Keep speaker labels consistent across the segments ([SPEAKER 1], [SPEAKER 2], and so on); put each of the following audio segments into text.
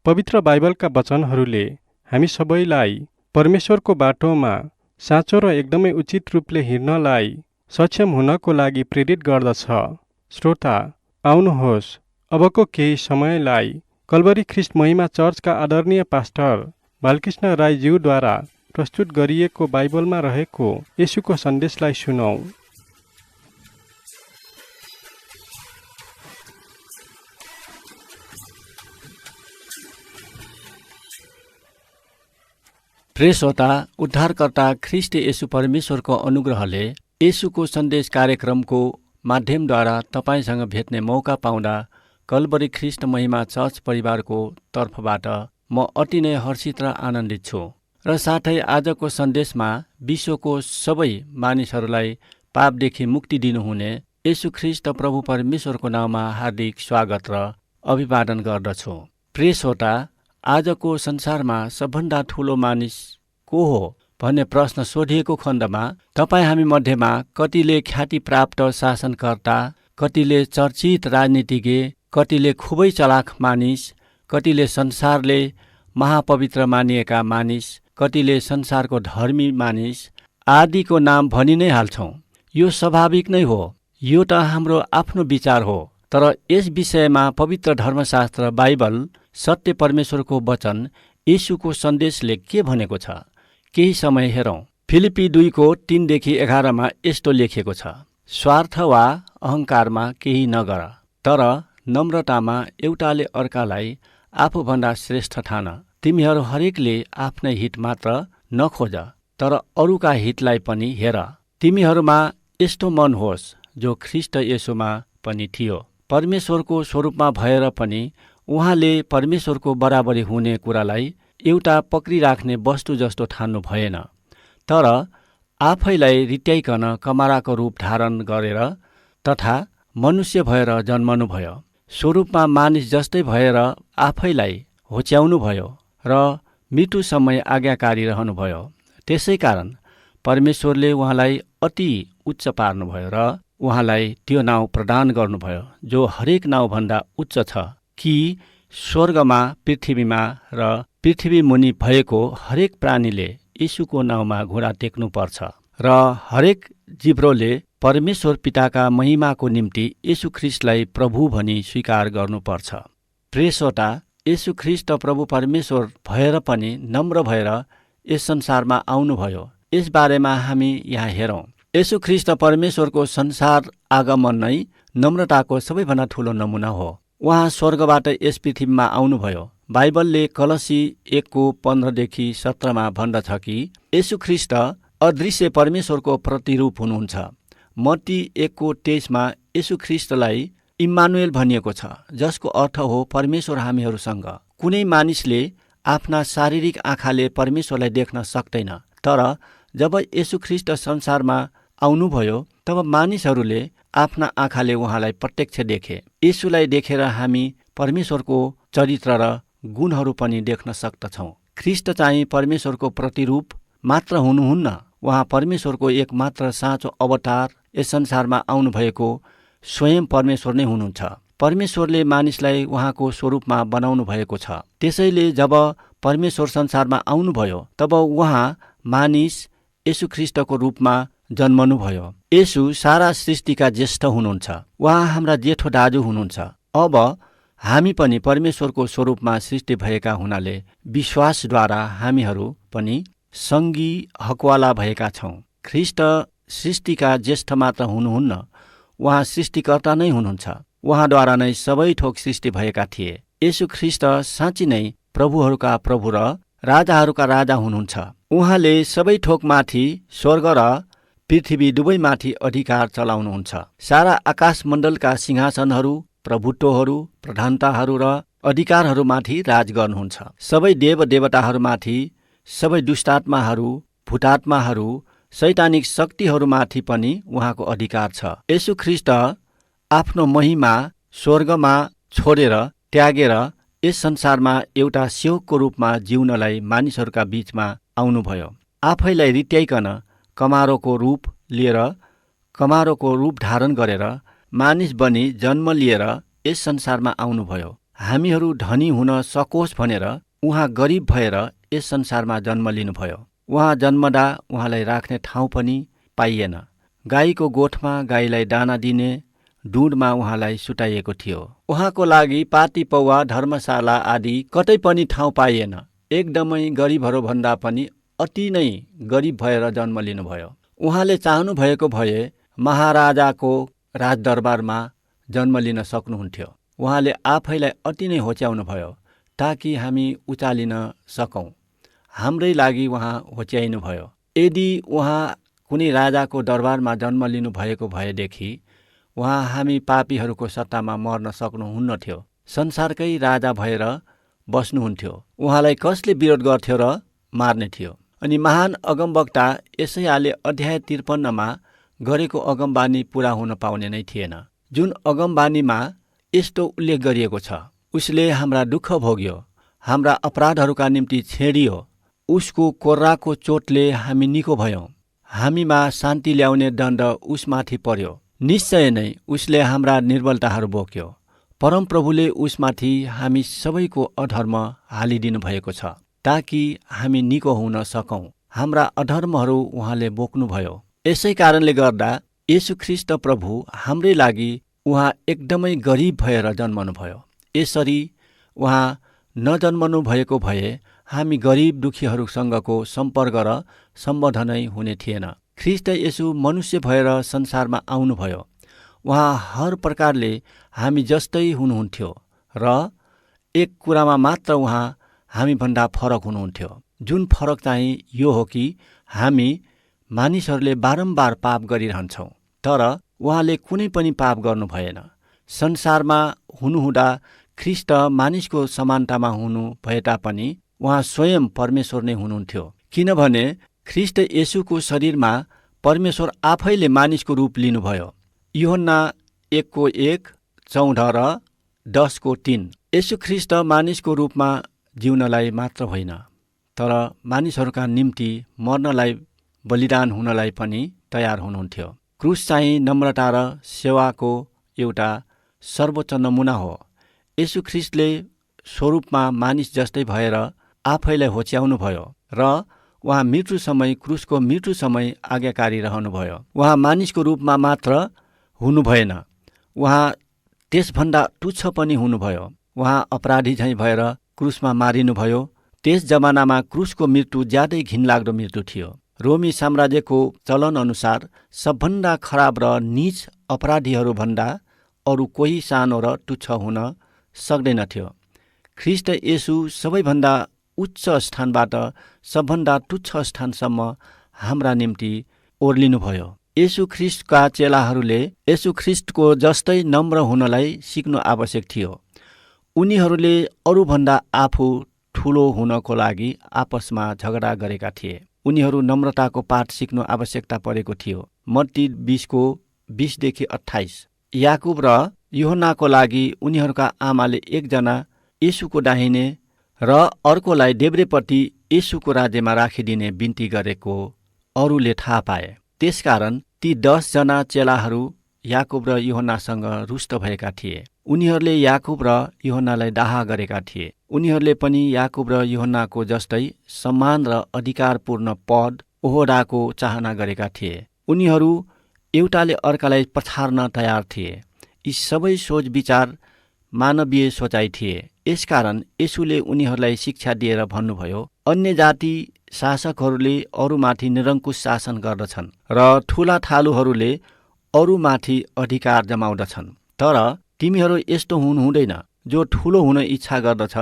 [SPEAKER 1] पवित्र बाइबलका वचनहरूले हामी सबैलाई परमेश्वरको बाटोमा साँचो र एकदमै उचित रूपले हिँड्नलाई सक्षम हुनको लागि प्रेरित गर्दछ। श्रोता, आउनुहोस् अबको केही समयलाई कल्वरी ख्रिस्ट महिमा चर्चका आदरणीय पास्टर बालकृष्ण राईज्यूद्वारा प्रस्तुत गरिएको बाइबलमा रहेको येशूको सन्देशलाई सुनौं।
[SPEAKER 2] प्रिय श्रोता, उद्धारकर्ता ख्रिस्ट येशू परमेश्वरको अनुग्रहले येशूको सन्देश कार्यक्रमको माध्यमद्वारा तपाईँसँग भेट्ने मौका पाउँदा कल्वरी ख्रिस्ट महिमा चर्च परिवारको तर्फबाट म अति नै हर्षित र आनन्दित छु र साथै आजको सन्देशमा विश्वको सबै मानिसहरूलाई पापदेखि मुक्ति दिनुहुने येशू ख्रिस्ट प्रभु परमेश्वरको नाममा हार्दिक स्वागत र अभिवादन गर्दछु। प्रिय श्रोता, आजको संसारमा सबभन्दा ठुलो मानिस को हो भन्ने प्रश्न सोधिएको खण्डमा तपाईँ हामी मध्येमा कतिले ख्याति प्राप्त शासनकर्ता, कतिले चर्चित राजनीतिज्ञ, कतिले खुबै चलाख मानिस, कतिले संसारले महापवित्र मानिएका मानिस, कतिले संसारको धर्मी मानिस आदिको नाम भनि नै हाल्छौँ। यो स्वाभाविक नै हो, यो त हाम्रो आफ्नो विचार हो। तर यस विषयमा पवित्र धर्मशास्त्र बाइबल, सत्य परमेश्वरको वचन, येशूको सन्देशले के भनेको छ? केही समय हेरौँ। फिलिपी 2:3-11 यस्तो लेखिएको छ, स्वार्थ वा अहङ्कारमा केही नगर, तर नम्रतामा एउटाले अर्कालाई आफूभन्दा श्रेष्ठ ठान। तिमीहरू हरेकले आफ्नै हित मात्र नखोज, तर अरूका हितलाई पनि हेर। तिमीहरूमा यस्तो मन होस् जो ख्रिस्ट येशूमा पनि थियो। परमेश्वरको स्वरूपमा भएर पनि उहाँले परमेश्वरको बराबरी हुने कुरालाई एउटा पक्रिराख्ने वस्तु जस्तो ठान्नु भएन, तर आफैलाई रित्याइकन कमराको रूप धारण गरेर तथा मनुष्य भएर जन्मनुभयो। स्वरूपमा मानिस जस्तै भएर आफैलाई होच्याउनु भयो र मृत्युसम्म आज्ञाकारी रहनुभयो। त्यसै कारण परमेश्वरले उहाँलाई अति उच्च पार्नुभयो र उहाँलाई त्यो नाउँ प्रदान गर्नुभयो जो हरेक नाउँभन्दा उच्च छ, कि स्वर्गमा, पृथ्वीमा र पृथ्वी मुनि भएको हरेक प्राणीले येशूको नाउँमा घुँडा टेक्नुपर्छ र हरेक जिब्रोले परमेश्वर पिताका महिमाको निम्ति येशू ख्रिस्टलाई प्रभु भनी स्वीकार गर्नुपर्छ। प्रिय श्रोता, येशू ख्रिस्ट प्रभु परमेश्वर भएर पनि नम्र भएर यस संसारमा आउनुभयो। यस बारेमा हामी यहाँ हेरौँ। येशू ख्रिस्ट परमेश्वरको संसार आगमन नै नम्रताको सबैभन्दा ठुलो नमुना हो। उहाँ स्वर्गबाट यस पृथ्वीमा आउनुभयो। बाइबलले कलसी 1:15-17 भन्दछ कि येशू ख्रिस्ट अदृश्य परमेश्वरको प्रतिरूप हुनुहुन्छ। मत्ती 1:23 येशू ख्रिस्टलाई इम्मानुएल भनिएको छ, जसको अर्थ हो परमेश्वर हामीहरूसँग। कुनै मानिसले आफ्ना शारीरिक आँखाले परमेश्वरलाई देख्न सक्दैन, तर जब येशू ख्रिस्ट संसारमा आउनुभयो तब मानिसहरूले आफ्ना आँखाले उहाँलाई प्रत्यक्ष देखे। येशूलाई देखेर हामी परमेश्वरको चरित्र र गुणहरू पनि देख्न सक्दछौँ। ख्रिस्ट चाहिँ परमेश्वरको प्रतिरूप मात्र हुनुहुन्न, उहाँ परमेश्वरको एकमात्र साँचो अवतार, यस संसारमा आउनुभएको स्वयं परमेश्वर नै हुनुहुन्छ। परमेश्वरले मानिसलाई उहाँको स्वरूपमा बनाउनु भएको छ। त्यसैले जब परमेश्वर संसारमा आउनुभयो तब उहाँ मानिस येशू ख्रिस्टको रूपमा जन्मनुभयो। येशू सारा सृष्टिका ज्येष्ठ हुनुहुन्छ। उहाँ हाम्रा जेठो दाजु हुनुहुन्छ। अब हामी पनि परमेश्वरको स्वरूपमा सृष्टि भएका हुनाले विश्वासद्वारा हामीहरू पनि सङ्गी हकवाला भएका छौँ। ख्रिस्ट सृष्टिका ज्येष्ठ मात्र हुनुहुन्न, उहाँ सृष्टिकर्ता नै हुनुहुन्छ। उहाँद्वारा नै सबै थोक सृष्टि भएका थिए। येशू ख्रिस्ट साँच्चै नै प्रभुहरूका प्रभु र राजाहरूका राजा हुनुहुन्छ। उहाँले सबै थोकमाथि, स्वर्ग र पृथ्वी दुवैमाथि अधिकार चलाउनुहुन्छ। सारा आकाशमण्डलका सिंहासनहरू, प्रभुत्वहरू, प्रधानताहरू र अधिकारहरूमाथि राज गर्नुहुन्छ। सबै देवदेवताहरूमाथि, सबै दुष्टात्माहरू, भूतात्माहरू, शैतानिक शक्तिहरूमाथि पनि उहाँको अधिकार छ। येशू ख्रिस्ट आफ्नो महिमा स्वर्गमा छोडेर त्यागेर यस संसारमा एउटा सेवकको रूपमा जिउनलाई मानिसहरूका बीचमा आउनुभयो। आफैलाई रित्याइकन कमारोको रूप लिएर, कमारोको रूप धारण गरेर मानिस बनी जन्म लिएर यस संसारमा आउनुभयो। हामीहरू धनी हुन सकोस् भनेर उहाँ गरिब भएर यस संसारमा जन्म लिनुभयो। उहाँ जन्मदा उहाँलाई राख्ने ठाउँ पनि पाइएन। गाईको गोठमा गाईलाई दाना दिने डुँडमा उहाँलाई सुताइएको थियो। उहाँको लागि पाटी पौवा धर्मशाला आदि कतै पनि ठाउँ पाइएन। एकदमै गरिबहरूभन्दा पनि अति नै गरिब भएर जन्म लिनुभयो। उहाँले चाहनु भएको भए महाराजाको राजदरबारमा जन्म लिन सक्नुहुन्थ्यो। उहाँले आफैलाई अति नै होच्याउनु भयो ताकि हामी उचालिन सकौँ। हाम्रै लागि उहाँ होच्याइनु भयो। यदि उहाँ कुनै राजाको दरबारमा जन्म लिनु भएको भएदेखि उहाँ हामी पापीहरूको सट्टामा मर्न सक्नुहुन्नथ्यो। संसारकै राजा भएर बस्नुहुन्थ्यो। उहाँलाई कसले विरोध गर्थ्यो र मार्ने थियो। अनि महान अगमवक्ता यशायाले अध्याय 53मा गरेको अगमबानी पुरा हुन पाउने नै थिएन। जुन अगमबानीमा यस्तो उल्लेख गरिएको छ, उसले हाम्रा दुःख भोग्यो, हाम्रा अपराधहरूका निम्ति छेडियो, उसको कोर्राको चोटले हामी निको भयौँ, हामीमा शान्ति ल्याउने दण्ड उसमाथि पर्यो। निश्चय नै उसले हाम्रा निर्बलताहरू बोक्यो। परमप्रभुले उसमाथि हामी सबैको अधर्म हालिदिनु भएको छ ताकि हामी निको हुन सकौँ। हाम्रा अधर्महरू उहाँले बोक्नुभयो। यसै कारणले गर्दा येशू ख्रीष्ट प्रभु हाम्रै लागि उहाँ एकदमै गरिब भएर जन्मनुभयो। यसरी उहाँ नजन्मनु भएको भए हामी गरिब दुखीहरूसँगको सम्पर्क र सम्बन्धनै हुने थिएन। ख्रीष्ट येशू मनुष्य भएर संसारमा आउनुभयो। उहाँ हर प्रकारले हामी जस्तै हुनुहुन्थ्यो र एक कुरामा मात्र उहाँ हामीभन्दा फरक हुनुहुन्थ्यो। जुन फरक चाहिँ यो हो कि हामी मानिसहरूले बारम्बार पाप गरिरहन्छौँ, तर उहाँले कुनै पनि पाप गर्नु भएन। संसारमा हुनुहुँदा ख्रीष्ट मानिसको समानतामा हुनु भए तापनि उहाँ स्वयं परमेश्वर नै हुनुहुन्थ्यो, किनभने ख्रीष्ट येशूको शरीरमा परमेश्वर आफैले मानिसको रूप लिनुभयो। यूहन्ना 1:1, 14 र 10:3। येशू ख्रीष्ट मानिसको रूपमा जिउनलाई मात्र होइन, तर मानिसहरूका निम्ति मर्नलाई बलिदान हुनलाई पनि तयार हुनुहुन्थ्यो। क्रुस चाहिँ नम्रता र सेवाको एउटा सर्वोच्च नमुना हो। येशू ख्रीष्टले स्वरूपमा मानिस जस्तै भएर आफैलाई होच्याउनु भयो र उहाँ मृत्यु समय क्रुसको मृत्यु समय आज्ञाकारी रहनुभयो। उहाँ मानिसको रूपमा मात्र हुनु भएन, उहाँ त्यसभन्दा तुच्छ पनि हुनुभयो। उहाँ अपराधी झैँ भएर क्रुसमा मारिनुभयो। त्यस जमानामा क्रुसको मृत्यु ज्यादै घिनलाग्दो मृत्यु थियो। रोमी साम्राज्यको चलन अनुसार सबभन्दा खराब र नीच अपराधीहरूभन्दा अरू कोही सानो र तुच्छ हुन सक्दैनथ्यो। ख्रीष्ट येशू सबैभन्दा उच्च स्थानबाट सबभन्दा तुच्छ स्थानसम्म हाम्रा निम्ति ओर्लिनुभयो। येशू ख्रीष्टका चेलाहरूले येशू ख्रीष्टको जस्तै नम्र हुनलाई सिक्नु आवश्यक थियो। उनीहरूले अरूभन्दा आफू ठुलो हुनको लागि आपसमा झगडा गरेका थिए। उनीहरू नम्रताको पाठ सिक्नु आवश्यकता परेको थियो। मत्ती 20:20-28। याकुब र यूहन्नाको लागि उनीहरूका आमाले एकजना येशूको दाहिने र अर्कोलाई देब्रेपट्टि येशूको राज्यमा राखिदिने बिन्ती गरेको अरूले थाहा पाए। त्यसकारण ती 10 जना चेलाहरू याकुब र यूहन्नासँग रुष्ट भएका थिए। उनीहरूले याकुब र यूहन्नालाई दाह गरेका थिए। उनीहरूले पनि याकुब र यूहन्नाको जस्तै सम्मान र अधिकारपूर्ण पद ओहदाको चाहना गरेका थिए। उनीहरू एउटाले अर्कालाई पछार्न तयार थिए। यी सबै सोच विचार मानवीय सोचाइ थिए। यसकारण येशूले उनीहरूलाई शिक्षा दिएर भन्नुभयो, अन्य जाति शासकहरूले अरूमाथि निरङ्कुश शासन गर्दछन् र ठुला ठालुहरूले अरूमाथि अधिकार जमाउँदछन्। तर तिमीहरू यस्तो हुनु हुँदैन। जो ठुलो हुन इच्छा गर्दछ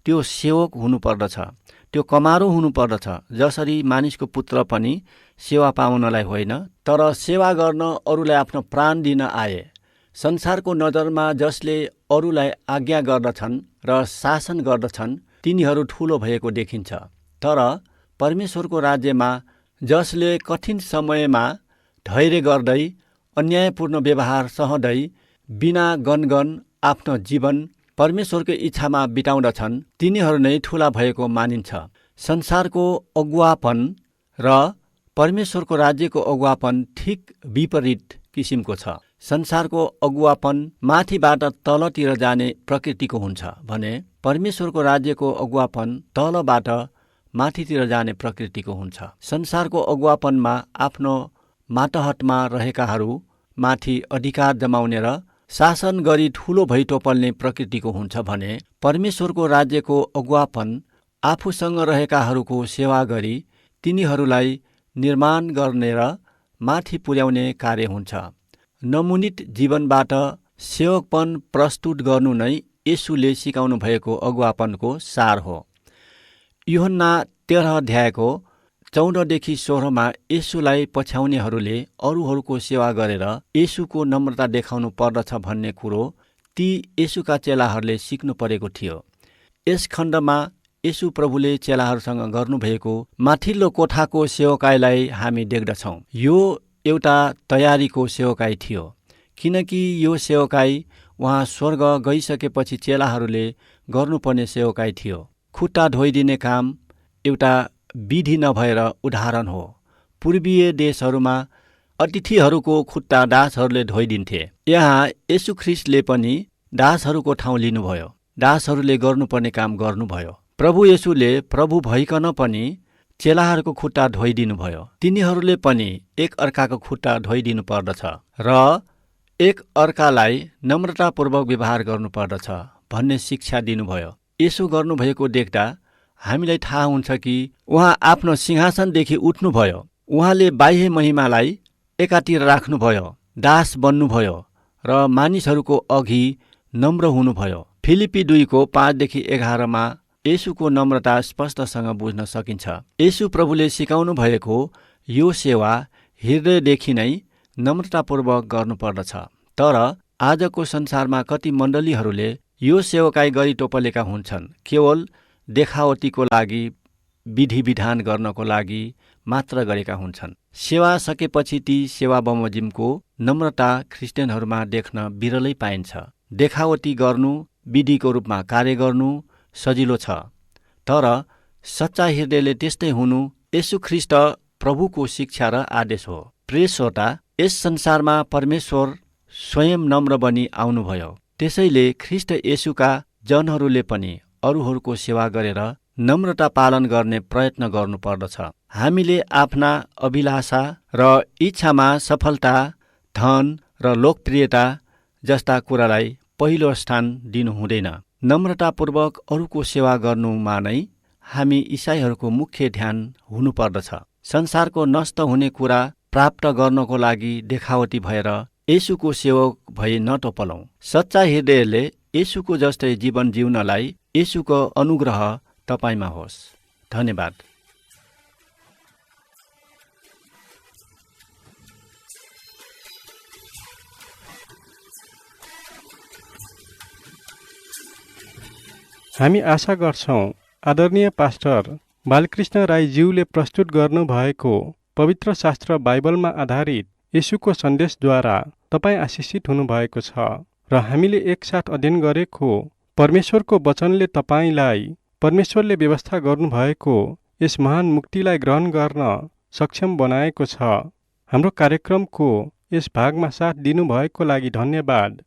[SPEAKER 2] त्यो सेवक हुनुपर्दछ, त्यो कमारो हुनुपर्दछ। जसरी मानिसको पुत्र पनि सेवा पाउनलाई होइन, तर सेवा गर्न अरूलाई आफ्नो प्राण दिन आए। संसारको नजरमा जसले अरूलाई आज्ञा गर्दछन् र शासन गर्दछन् तिनीहरू ठुलो भएको देखिन्छ। तर परमेश्वरको राज्यमा जसले कठिन समयमा धैर्य गर्दै अन्यायपूर्ण व्यवहार सहँदै बिना गनगन आफ्नो जीवन परमेश्वरको इच्छामा बिताउँदछन् तिनीहरू नै ठुला भएको मानिन्छ। संसारको अगुवापन र परमेश्वरको राज्यको अगुवापन ठिक विपरीत किसिमको छ। संसारको अगुवापन माथिबाट तलतिर जाने प्रकृतिको हुन्छ भने परमेश्वरको राज्यको अगुवापन तलबाट माथितिर जाने प्रकृतिको हुन्छ। संसारको अगुवापनमा आफ्नो मातहतमा रहेकाहरू माथि अधिकार जमाउने र शासन गरी ठूलो भई टोपल्ने प्रकृतिको हुन्छ भने परमेश्वरको राज्यको अगुवापन आफूसँग रहेकाहरूको सेवा गरी तिनीहरूलाई निर्माण गर्ने र माथि पुर्याउने कार्य हुन्छ। नमुनित जीवनबाट सेवकपन प्रस्तुत गर्नु नै येशूले सिकाउनु भएको अगुवापनको सार हो। यूहन्ना 13 अध्यायको 14देखि 16मा येशूलाई पछ्याउनेहरूले अरूहरूको सेवा गरेर येशूको नम्रता देखाउनु पर्दछ भन्ने कुरो ती येशूका चेलाहरूले सिक्नु परेको थियो। यस खण्डमा येशू प्रभुले चेलाहरूसँग गर्नुभएको माथिल्लो कोठाको सेवकाईलाई हामी देख्दछौँ। यो एउटा तयारीको सेवकाई थियो, किनकि यो सेवकाई उहाँ स्वर्ग गइसकेपछि चेलाहरूले गर्नुपर्ने सेवकाई थियो। खुट्टा धोइदिने काम एउटा विधि नभएर उदाहरण हो। पूर्वीय देशहरूमा अतिथिहरूको खुट्टा दासहरूले धोइदिन्थे। यहाँ येशू ख्रिस्टले पनि दासहरूको ठाउँ लिनुभयो, दासहरूले गर्नुपर्ने काम गर्नुभयो। प्रभु येशूले प्रभु भइकन पनि चेलाहरूको खुट्टा धोइदिनुभयो। तिनीहरूले पनि एक अर्काको खुट्टा धोइदिनु पर्दछ र एक अर्कालाई नम्रतापूर्वक व्यवहार गर्नुपर्दछ भन्ने शिक्षा दिनुभयो। यसो गर्नुभएको देख्दा हामीलाई थाहा हुन्छ कि उहाँ आफ्नो सिंहासनदेखि उठ्नुभयो। उहाँले बाह्य महिमालाई एकातिर राख्नुभयो, दास बन्नुभयो र मानिसहरूको अघि नम्र हुनुभयो। फिलिप्पी 2:5-11मा येशूको नम्रता स्पष्टसँग बुझ्न सकिन्छ। येशू प्रभुले सिकाउनु भएको यो सेवा हृदयदेखि नै नम्रतापूर्वक गर्नुपर्दछ। तर आजको संसारमा कति मण्डलीहरूले यो सेवकाई गरी टोपलेका हुन्छन्। केवल देखावटीको लागि, विधि विधान गर्नको लागि मात्र गरेका हुन्छन्। सेवा सकेपछि ती सेवा बमोजिमको नम्रता ख्रिस्टियनहरूमा देख्न बिरलै पाइन्छ। देखावटी गर्नु, विधिको रूपमा कार्य गर्नु सजिलो छ, तर सच्चा हृदयले त्यस्तै हुनु येशू ख्रिस्ट प्रभुको शिक्षा र आदेश हो। प्रिय श्रोता, यस संसारमा परमेश्वर स्वयं नम्र बनी आउनुभयो। त्यसैले ख्रिस्ट येशूका जनहरूले पनि अरूहरूको सेवा गरेर नम्रता पालन गर्ने प्रयत्न गर्नुपर्दछ। हामीले आफ्ना अभिलाषा र इच्छामा सफलता, धन र लोकप्रियता जस्ता कुरालाई पहिलो स्थान दिनु हुँदैन। नम्रतापूर्वक अरूको सेवा गर्नुमा नै हामी इसाईहरूको मुख्य ध्यान हुनुपर्दछ। संसारको नष्ट हुने कुरा प्राप्त गर्नको लागि देखावटी भएर येशूको सेवक भई नटोपलौँ। सच्चा हृदयले येशूको जस्तै जीवन जिउनलाई येशूको अनुग्रह तपाईमा होस्। धन्यवाद।
[SPEAKER 1] हामी आशा गर्छौँ आदरणीय पास्टर बालकृष्ण राईज्यूले प्रस्तुत गर्नुभएको पवित्र शास्त्र बाइबलमा आधारित येशूको सन्देशद्वारा तपाईँ आशिषित हुनुभएको छ र हामीले एकसाथ अध्ययन गरेको परमेश्वरको वचनले तपाईँलाई परमेश्वरले व्यवस्था गर्नुभएको यस महान मुक्तिलाई ग्रहण गर्न सक्षम बनाएको छ। हाम्रो कार्यक्रमको यस भागमा साथ दिनुभएको लागि धन्यवाद।